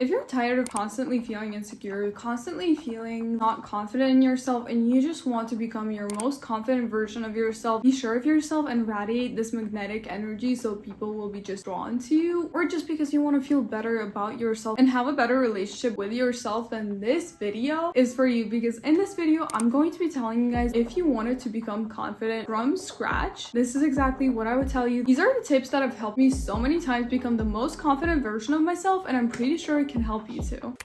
If you're tired of constantly feeling insecure, constantly feeling not confident in yourself, and you just want to become your most confident version of yourself, be sure of yourself and radiate this magnetic energy so people will be just drawn to you, or just because you want to feel better about yourself and have a better relationship with yourself, then this video is for you. Because in this video, I'm going to be telling you guys, if you wanted to become confident from scratch, this is exactly what I would tell you. These are the tips that have helped me so many times become the most confident version of myself, and I'm pretty sure it can help you too.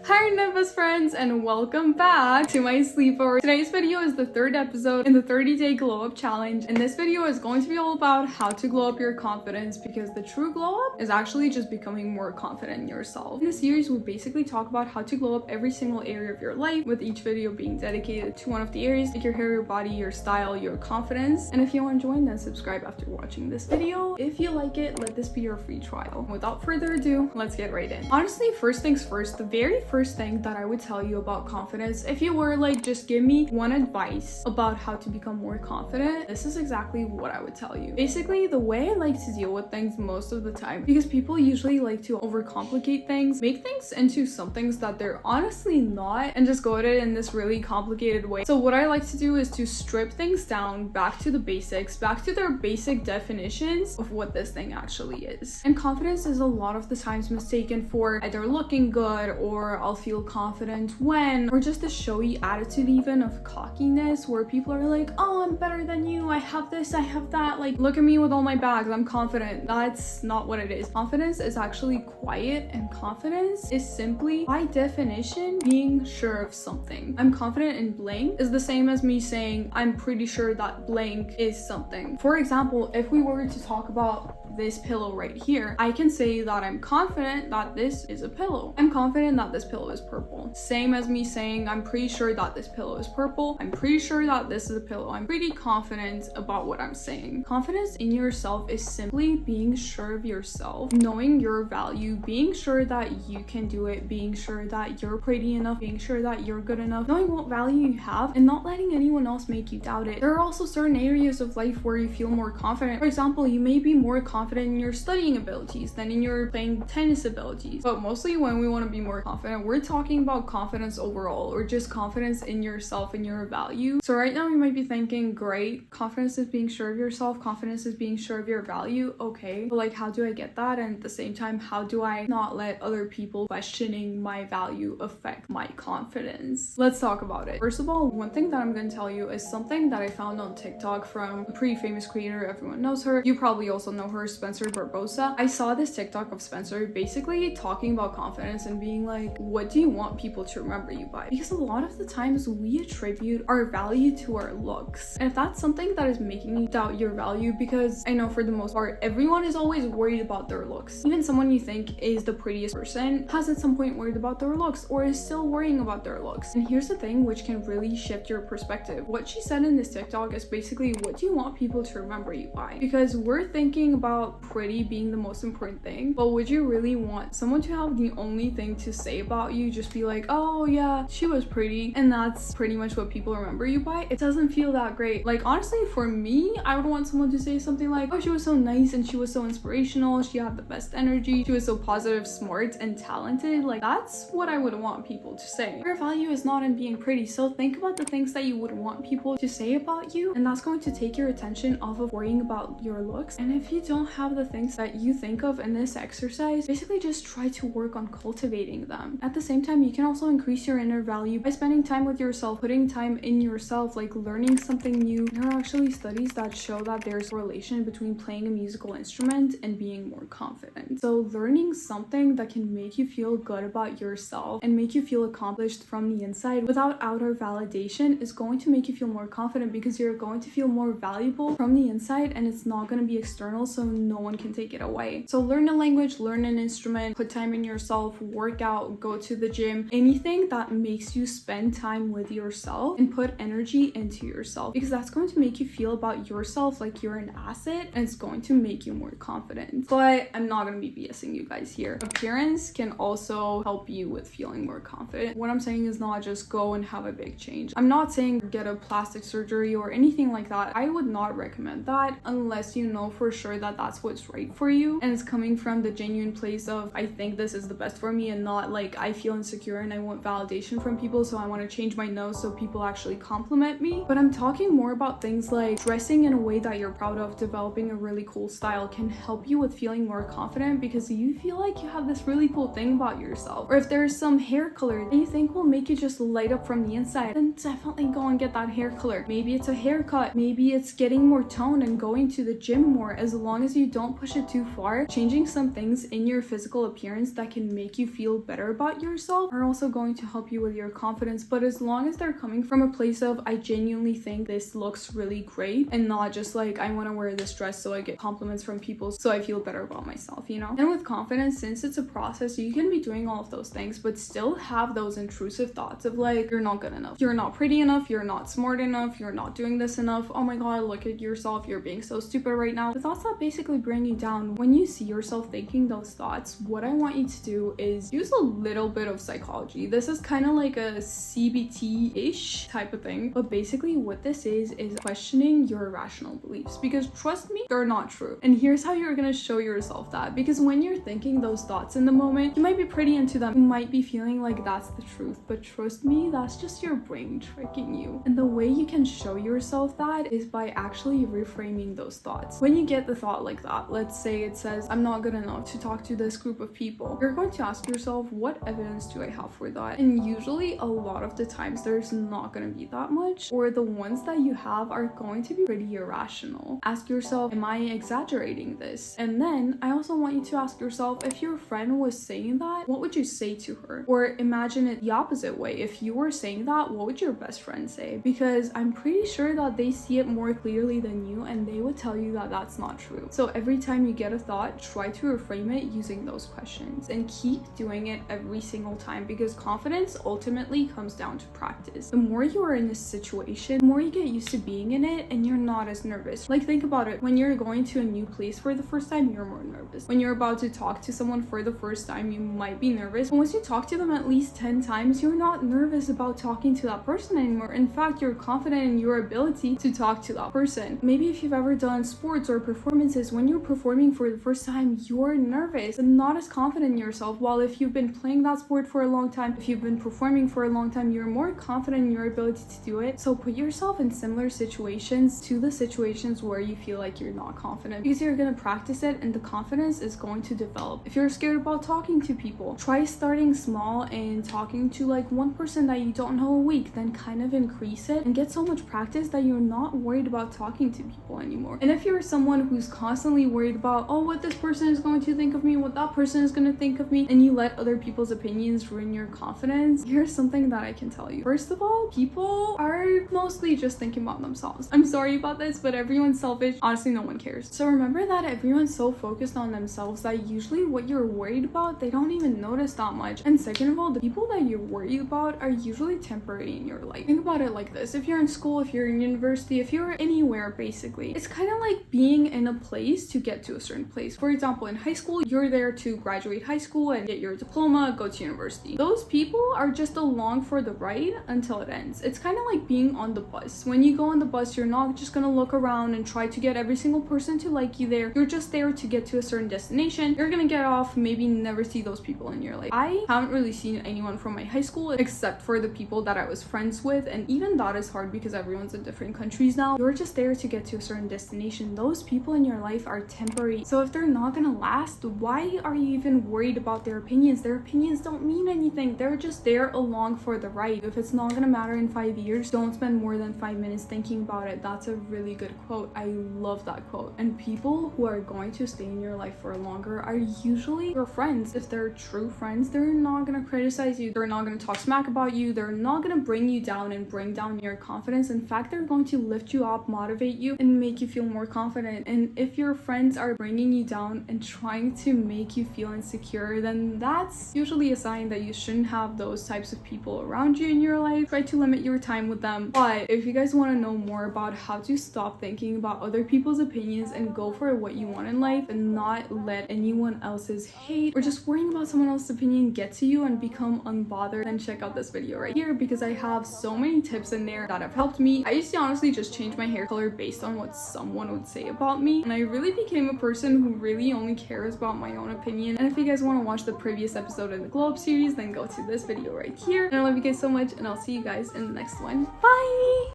Hi Nimbus friends, and welcome back to my sleepover. Today's video is the third episode in the 30-day glow up challenge, and this video is going to be all about how to glow up your confidence, because the true glow up is actually just becoming more confident in yourself. In this series, we basically talk about how to glow up every single area of your life, with each video being dedicated to one of the areas, like your hair, your body, your style, your confidence. And if you want to join, then subscribe after watching this video. If you like it, let this be your free trial. Without further ado, let's get right in. Honestly, first things first, the very first thing that I would tell you about confidence, if you were like, just give me one advice about how to become more confident, this is exactly what I would tell you. Basically, the way I like to deal with things most of the time, because people usually like to overcomplicate things, make things into some things that they're honestly not, and just go at it in this really complicated way. So what I like to do is to strip things down back to the basics, back to their basic definitions of what this thing actually is. And confidence is a lot of the times mistaken for either looking good, or I'll feel confident when, or just a showy attitude even of cockiness, where people are like, oh, I'm better than you, I have this, I have that, like, look at me with all my bags, I'm confident. That's not what it is. Confidence is actually quiet, and confidence is simply, by definition, being sure of something. I'm confident in blank is the same as me saying I'm pretty sure that blank is something. For example, if we were to talk about this pillow right here, I can say that I'm confident that this is a pillow. I'm confident that this pillow is purple. Same as me saying I'm pretty sure that this pillow is purple. I'm pretty sure that this is a pillow. I'm pretty confident about what I'm saying. Confidence in yourself is simply being sure of yourself, knowing your value, being sure that you can do it, being sure that you're pretty enough, being sure that you're good enough, knowing what value you have, and not letting anyone else make you doubt it. There are also certain areas of life where you feel more confident. For example, you may be more confident in your studying abilities than in your playing tennis abilities. But mostly when we want to be more confident, we're talking about confidence overall, or just confidence in yourself and your value. So right now you might be thinking, great, confidence is being sure of yourself, confidence is being sure of your value. Okay, but like, how do I get that? And at the same time, how do I not let other people questioning my value affect my confidence? Let's talk about it. First of all, one thing that I'm going to tell you is something that I found on TikTok from a pretty famous creator. Everyone knows her. You probably also know her, Spencer Barbosa. I saw this TikTok of Spencer basically talking about confidence and being like, what do you want people to remember you by? Because a lot of the times we attribute our value to our looks. And if that's something that is making you doubt your value, because I know for the most part, everyone is always worried about their looks. Even someone you think is the prettiest person has at some point worried about their looks, or is still worrying about their looks. And here's the thing which can really shift your perspective. What she said in this TikTok is basically, what do you want people to remember you by? Because we're thinking about pretty being the most important thing, but would you really want someone to have the only thing to say about you just be like, oh yeah, she was pretty, and that's pretty much what people remember you by? It doesn't feel that great. Like, honestly, for me, I would want someone to say something like, oh, she was so nice and she was so inspirational, she had the best energy, she was so positive, smart, and talented. Like, that's what I would want people to say. Your value is not in being pretty, so think about the things that you would want people to say about you, and that's going to take your attention off of worrying about your looks. And if you don't have the things that you think of in this exercise, basically just try to work on cultivating them. At the same time, you can also increase your inner value by spending time with yourself, putting time in yourself, like learning something new. There are actually studies that show that there's a relation between playing a musical instrument and being more confident. So learning something that can make you feel good about yourself and make you feel accomplished from the inside without outer validation is going to make you feel more confident, because you're going to feel more valuable from the inside, and it's not going to be external, so no one can take it away. So learn a language, learn an instrument, put time in yourself, work out, go to the gym, anything that makes you spend time with yourself and put energy into yourself, because that's going to make you feel about yourself like you're an asset, and it's going to make you more confident. But I'm not going to be BSing you guys here. Appearance can also help you with feeling more confident. What I'm saying is not just go and have a big change. I'm not saying get a plastic surgery or anything like that. I would not recommend that unless you know for sure that that's what's right for you, and it's coming from the genuine place of I think this is the best for me, and not like I feel insecure and I want validation from people, so I want to change my nose so people actually compliment me. But I'm talking more about things like dressing in a way that you're proud of. Developing a really cool style can help you with feeling more confident because you feel like you have this really cool thing about yourself. Or if there's some hair color that you think will make you just light up from the inside, then definitely go and get that hair color. Maybe it's a haircut, maybe it's getting more toned and going to the gym more. As long as you don't push it too far, changing some things in your physical appearance that can make you feel better about yourself are also going to help you with your confidence. But as long as they're coming from a place of I genuinely think this looks really great, and not just like I want to wear this dress so I get compliments from people so I feel better about myself, you know? And with confidence, since it's a process, you can be doing all of those things but still have those intrusive thoughts of like you're not good enough, you're not pretty enough, you're not smart enough, you're not doing this enough, oh my god, look at yourself, you're being so stupid right now. The thoughts that basically bring you down. When you see yourself thinking those thoughts, what I want you to do is use a little bit of psychology. This is kind of like a CBT-ish type of thing, but basically what this is questioning your irrational beliefs, because trust me, they're not true. And here's how you're gonna show yourself that, because when you're thinking those thoughts in the moment, you might be pretty into them, you might be feeling like that's the truth, but trust me, that's just your brain tricking you. And the way you can show yourself that is by actually reframing those thoughts. When you get the thought like that, let's say it says I'm not good enough to talk to this group of people, you're going to ask yourself, what evidence do I have for that? And usually a lot of the times there's not going to be that much, or the ones that you have are going to be pretty irrational. Ask yourself, am I exaggerating this? And then I also want you to ask yourself, if your friend was saying that, what would you say to her? Or imagine it the opposite way. If you were saying that, what would your best friend say? Because I'm pretty sure that they see it more clearly than you, and they would tell you that that's not true. So every time you get a thought, try to reframe it using those questions and keep doing it every single time, because confidence ultimately comes down to practice. The more you are in this situation, the more you get used to being in it and you're not as nervous. Like, think about it. When you're going to a new place for the first time, you're more nervous. When you're about to talk to someone for the first time, you might be nervous. But once you talk to them at least 10 times, you're not nervous about talking to that person anymore. In fact, you're confident in your ability to talk to that person. Maybe if you've ever done sports or performances, when you're performing for the first time, you're nervous and not as confident in yourself. While if you've been playing that sport for a long time, if you've been performing for a long time, you're more confident in your ability to do it. So put yourself in similar situations to the situations where you feel like you're not confident, because you're going to practice it and the confidence is going to develop. If you're scared about talking to people, try starting small and talking to like one person that you don't know a week, then kind of increase it and get so much practice that you're not worried about talking to people anymore. And if you're someone who's constantly worried about, oh, what this person is going to think of me, what that person is going to think of me, and you let other people's opinions ruin your confidence, here's something that I can tell you. First of all, people are mostly just thinking about themselves. I'm sorry about this, but everyone's selfish. Honestly, no one cares. So remember that everyone's so focused on themselves that usually what you're worried about, they don't even notice that much. And second of all, the people that you're worried about are usually temporary in your life. Think about it like this. If you're in school, if you're in university, if you're anywhere, basically, it's kind of like being in a place to get to a certain place. For example, in high school, you're there to graduate high school and get your diploma, go to university. Those people are just along for the ride until it ends. It's kind of like being on the bus. When you go on the bus, you're not just gonna look around and try to get every single person to like you there. You're just there to get to a certain destination. You're gonna get off, maybe never see those people in your life. I haven't really seen anyone from my high school except for the people that I was friends with, and even that is hard because everyone's in different countries now. You're just there to get to a certain destination. Those people in your life are temporary. So if they're not gonna last, why are you even worried about their opinions? Their opinions don't mean anything. They're just there along for the ride. If it's not gonna matter in 5 years, don't spend more than 5 minutes thinking about it. That's a really good quote. I love that quote. And people who are going to stay in your life for longer are usually your friends. If they're true friends, they're not gonna criticize you. They're not gonna talk smack about you. They're not gonna bring you down and bring down your confidence. In fact, they're going to lift you up, motivate you, and make you feel more confident. And if your friends are bringing you down and trying to make you feel insecure, then that's usually a sign that you shouldn't have those types of people around you in your life. Try to limit your time with them. But if you guys want to know more about how to stop thinking about other people's opinions and go for what you want in life and not let anyone else's hate or just worrying about someone else's opinion get to you and become unbothered, then check out this video right here, because I have so many tips in there that have helped me. I used to honestly just change my hair color based on what someone would say about me, and I really became a person who really only cares about my own opinion. And if you guys want to watch the previous episode in the glow up series, then go to this video right here. And I love you guys so much, and I'll see you guys in the next one. Bye!